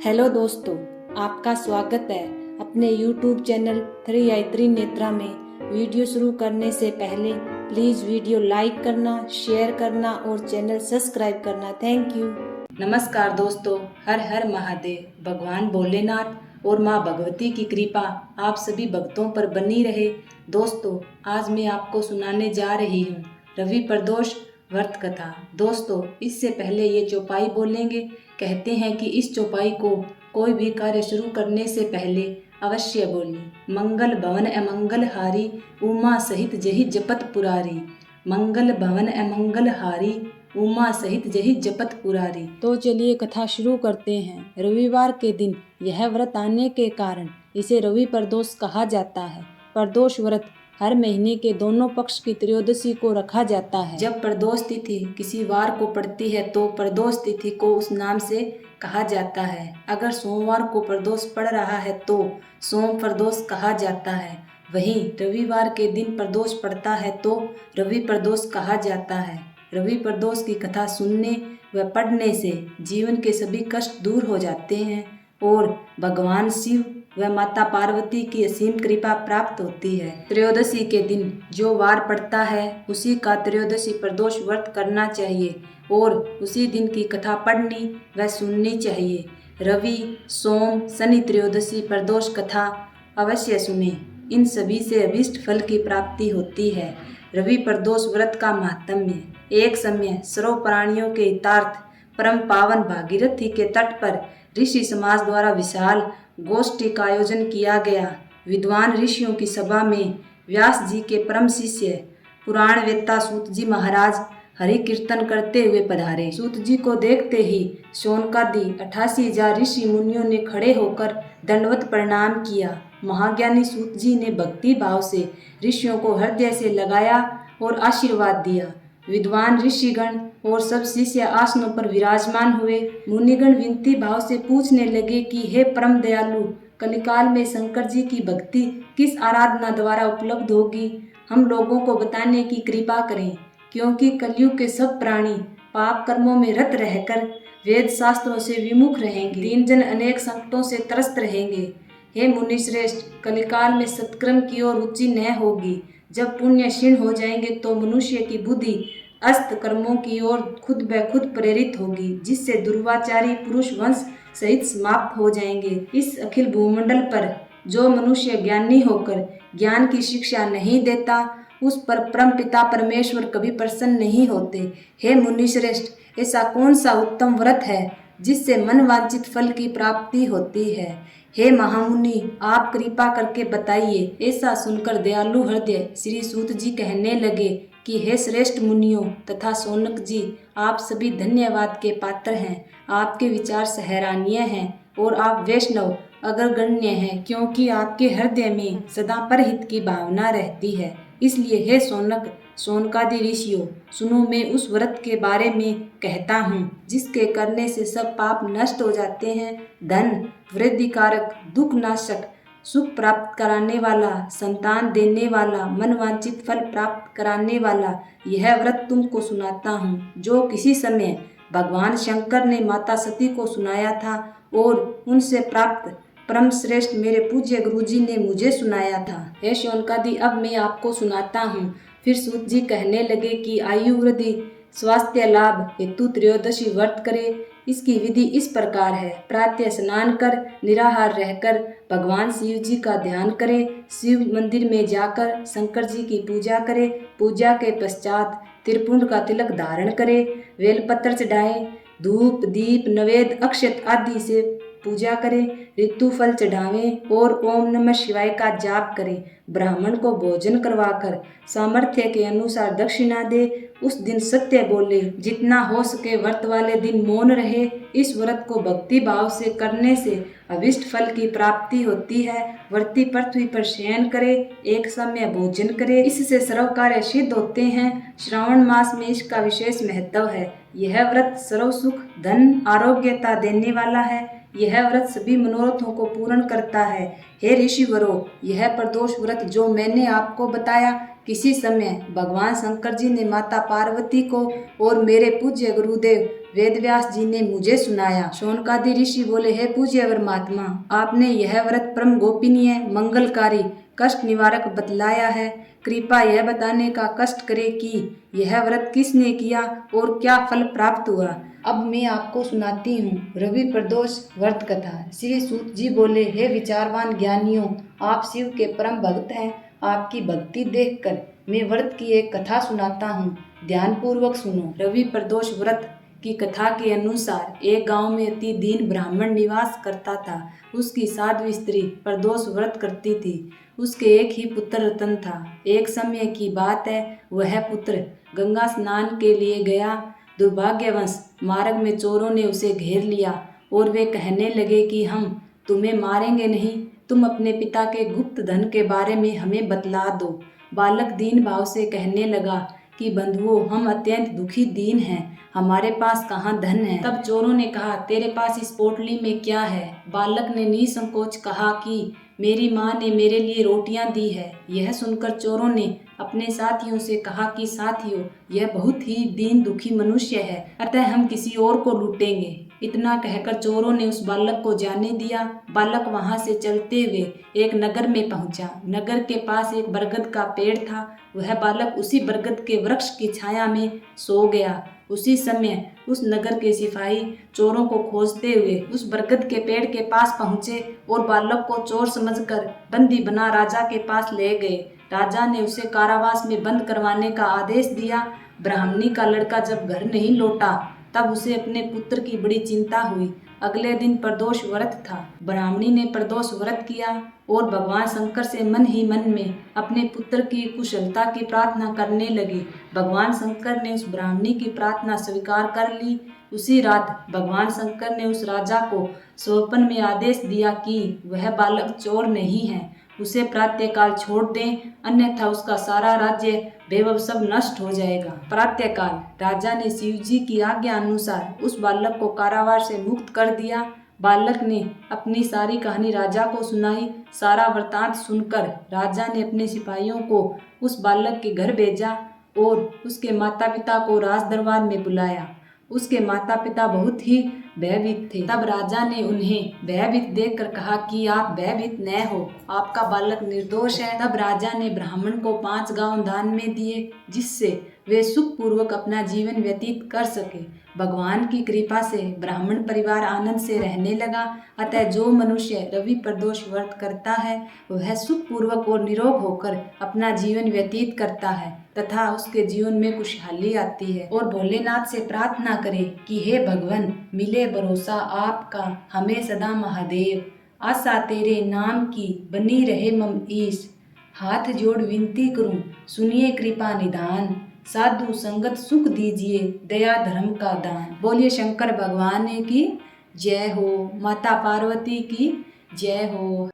Hello दोस्तों, आपका स्वागत है अपने YouTube चैनल 3i त्रिनेत्रा में। वीडियो शुरू करने से पहले प्लीज़ वीडियो लाइक करना, शेयर करना और चैनल सब्सक्राइब करना। Thank you. नमस्कार दोस्तों, हर हर महादेव। भगवान भोलेनाथ और माँ भगवती की कृपा आप सभी भक्तों पर बनी रहे। दोस्तों, आज मैं आपको सुनाने जा रही हूँ रवि प्रदोष व्रत कथा। दोस्तों, इससे पहले ये चौपाई बोलेंगे। कहते हैं कि इस चौपाई को कोई भी कार्य शुरू करने से पहले अवश्य बोली। मंगल भवन अमंगल हारी, उमा सहित जहि जपत पुरारी। मंगल भवन अमंगल हारी, उमा सहित जहि जपत पुरारी। तो चलिए कथा शुरू करते हैं। रविवार के दिन यह व्रत आने के कारण इसे रवि प्रदोष कहा जाता है। प्रदोष व्रत हर महीने के दोनों पक्ष की त्रयोदशी को रखा जाता है। जब प्रदोष तिथि किसी वार को पड़ती है तो प्रदोष तिथि को उस नाम से कहा जाता है। अगर सोमवार को प्रदोष पड़ रहा है तो सोम प्रदोष कहा जाता है। वहीं रविवार के दिन प्रदोष पड़ता है तो रवि प्रदोष कहा जाता है। रवि प्रदोष की कथा सुनने व पढ़ने से जीवन के सभी कष्ट दूर हो जाते हैं और भगवान शिव व माता पार्वती की असीम कृपा प्राप्त होती है। त्रयोदशी के दिन जो वार पड़ता है उसी का त्रयोदशी प्रदोष व्रत करना चाहिए और उसी दिन की कथा पढ़नी व सुननी चाहिए। रवि, सोम, शनि त्रयोदशी प्रदोष कथा अवश्य सुने। इन सभी से अभीष्ट फल की प्राप्ति होती है। रवि प्रदोष व्रत का महात्म्य। एक समय सर्व प्राणियों के हितार्थ परम पावन भागीरथी के तट पर ऋषि समाज द्वारा विशाल गोष्ठी का आयोजन किया गया। विद्वान ऋषियों की सभा में व्यास जी के परम शिष्य पुराण वेत्ता सूत जी महाराज हरि कीर्तन करते हुए पधारे। सूत जी को देखते ही शौनकादि 88,000 ऋषि मुनियों ने खड़े होकर दंडवत प्रणाम किया। महाज्ञानी सूत जी ने भक्ति भाव से ऋषियों को हृदय से लगाया और आशीर्वाद दिया। विद्वान ऋषिगण और सब शिष्य आसनों पर विराजमान हुए। मुनिगण विनती भाव से पूछने लगे कि हे परम दयालु, कलिकाल में शंकर जी की भक्ति किस आराधना द्वारा उपलब्ध होगी? हम लोगों को बताने की कृपा करें, क्योंकि कलयुग के सब प्राणी पाप कर्मों में रत रहकर वेद शास्त्रों से विमुख रहेंगे। दीन जन अनेक संकटों से त्रस्त रहेंगे। हे मुनि श्रेष्ठ, कलिकाल में सत्कर्म की ओर रुचि न होगी। जब पुण्य क्षीण हो जाएंगे तो मनुष्य की बुद्धि अस्त कर्मों की ओर खुद ब खुद प्रेरित होगी, जिससे दुर्वाचारी पुरुष वंश सहित समाप्त हो जाएंगे। इस अखिल भूमंडल पर जो मनुष्य ज्ञानी होकर ज्ञान की शिक्षा नहीं देता, उस पर परम पिता परमेश्वर कभी प्रसन्न नहीं होते। हे मुनि श्रेष्ठ, ऐसा कौन सा उत्तम व्रत है जिससे मन वांछित फल की प्राप्ति होती है? हे महामुनि, आप कृपा करके बताइए। ऐसा सुनकर दयालु हृदय श्री सूत जी कहने लगे कि हे श्रेष्ठ मुनियों तथा शौनक जी, आप सभी धन्यवाद के पात्र हैं। आपके विचार सराहनीय हैं और आप वैष्णव अग्रगण्य हैं, क्योंकि आपके हृदय में सदा परहित की भावना रहती है। इसलिए हे शौनक, शौनकादि ऋषियों, सुनो, मैं उस व्रत के बारे में कहता हूँ जिसके करने से सब पाप नष्ट हो जाते हैं। धन वृद्धि कारक, दुख नाशक, सुख प्राप्त कराने वाला, संतान देने वाला, मनवांचित फल प्राप्त कराने वाला यह व्रत तुमको सुनाता हूँ, जो किसी समय भगवान शंकर ने माता सती को सुनाया था और उनसे प्राप्त परम श्रेष्ठ मेरे पूज्य गुरुजी ने मुझे सुनाया था। हे शौनकादि, अब मैं आपको सुनाता हूँ। फिर सूत जी कहने लगे कि आयु वृद्धि, स्वास्थ्य लाभ हेतु त्रयोदशी व्रत करे। इसकी विधि इस प्रकार है। प्रातः स्नान कर निराहार रहकर भगवान शिव जी का ध्यान करे। शिव मंदिर में जाकर शंकर जी की पूजा करे। पूजा के पश्चात त्रिपुंड का तिलक धारण करे। बेलपत्र चढ़ाए, धूप दीप नवेद अक्षत आदि से पूजा करें। ऋतु फल चढ़ावें और ओम नमः शिवाय का जाप करें। ब्राह्मण को भोजन करवाकर सामर्थ्य के अनुसार दक्षिणा दे। उस दिन सत्य बोले, जितना हो सके व्रत वाले दिन मौन रहे। इस व्रत को भक्ति भाव से करने से अभिष्ट फल की प्राप्ति होती है। व्रती पृथ्वी पर शयन करे, एक समय भोजन करे, इससे सर्व कार्य सिद्ध होते हैं। श्रावण मास में इसका विशेष महत्व है। यह व्रत सर्व सुख धन आरोग्यता देने वाला है। यह व्रत सभी मनोरथों को पूर्ण करता है। हे ऋषिवरों, यह प्रदोष व्रत जो मैंने आपको बताया, किसी समय भगवान शंकर जी ने माता पार्वती को और मेरे पूज्य गुरुदेव वेदव्यास जी ने मुझे सुनाया। शौनकादि ऋषि बोले, हे पूज्य वर महात्मा, आपने यह व्रत परम गोपनीय, मंगलकारी, कष्ट निवारक बतलाया है। कृपा यह बताने का कष्ट करे कि यह व्रत किसने किया और क्या फल प्राप्त हुआ। अब मैं आपको सुनाती हूँ रवि प्रदोष व्रत कथा। श्री सूत जी बोले, हे विचारवान ज्ञानियों, आप शिव के परम भक्त हैं। आपकी भक्ति देखकर मैं व्रत की एक कथा सुनाता हूँ, ध्यान पूर्वक सुनो। रवि प्रदोष व्रत की कथा के अनुसार एक गांव में अति दीन ब्राह्मण निवास करता था। उसकी साध्वी स्त्री प्रदोष व्रत करती थी। उसके एक ही पुत्र रतन था। एक समय की बात है, वह पुत्र गंगा स्नान के लिए गया। दुर्भाग्यवश मार्ग में चोरों ने उसे घेर लिया और वे कहने लगे कि हम तुम्हें मारेंगे नहीं, तुम अपने पिता के गुप्त धन के बारे में हमें बतला दो। बालक दीन भाव से कहने लगा कि बंधुओं, हम अत्यंत दुखी दीन हैं, हमारे पास कहाँ धन है। तब चोरों ने कहा, तेरे पास इस पोटली में क्या है। बालक ने निसंकोच कहा कि मेरी माँ ने मेरे लिए रोटियां दी है। यह सुनकर चोरों ने अपने साथियों से कहा कि साथियों, यह बहुत ही दीन दुखी मनुष्य है, अतः हम किसी और को लूटेंगे। इतना कहकर चोरों ने उस बालक को जाने दिया। बालक वहां से चलते हुए एक नगर में पहुंचा। नगर के पास एक बरगद का पेड़ था। वह बालक उसी बरगद के वृक्ष की छाया में सो गया। उसी समय उस नगर के सिपाही चोरों को खोजते हुए उस बरगद के पेड़ के पास पहुंचे और बालक को चोर समझकर बंदी बना राजा के पास ले गए। राजा ने उसे कारावास में बंद करवाने का आदेश दिया। ब्राह्मणी का लड़का जब घर नहीं लौटा तब उसे अपने पुत्र की बड़ी चिंता हुई। अगले दिन प्रदोष व्रत था। ब्राह्मणी ने प्रदोष व्रत किया और भगवान शंकर से मन ही मन में अपने पुत्र की कुशलता की प्रार्थना करने लगी। भगवान शंकर ने उस ब्राह्मणी की प्रार्थना स्वीकार कर ली। उसी रात भगवान शंकर ने उस राजा को स्वप्न में आदेश दिया कि वह बालक चोर नहीं है, उसे प्रातःकाल छोड़ दें, अन्यथा उसका सारा राज्य वैभव सब नष्ट हो जाएगा। प्रातःकाल राजा ने शिव जी की आज्ञा अनुसार उस बालक को कारावास से मुक्त कर दिया। बालक ने अपनी सारी कहानी राजा को सुनाई। सारा वृतांत सुनकर राजा ने अपने सिपाहियों को उस बालक के घर भेजा और उसके माता पिता को राज दरबार में बुलाया। उसके माता पिता बहुत ही भयभीत थे। तब राजा ने उन्हें भयभीत देखकर कहा कि आप भयभीत न हो, आपका बालक निर्दोष है। तब राजा ने ब्राह्मण को 5 गांव दान में दिए, जिससे वे सुखपूर्वक अपना जीवन व्यतीत कर सके। भगवान की कृपा से ब्राह्मण परिवार आनंद से रहने लगा। अतः जो मनुष्य रवि प्रदोष व्रत करता है वह सुखपूर्वक और निरोग होकर अपना जीवन व्यतीत करता है तथा उसके जीवन में खुशहाली आती है। और भोलेनाथ से प्रार्थना करे कि हे भगवान, मिले भरोसा आपका हमें सदा महादेव, आशा तेरे नाम की बनी रहे मम ईश। हाथ जोड़ विनती करूं, सुनिए कृपा निधान, साधु संगत सुख दीजिए, दया धर्म का दान। बोलिए शंकर भगवान की जय हो, माता पार्वती की जय हो।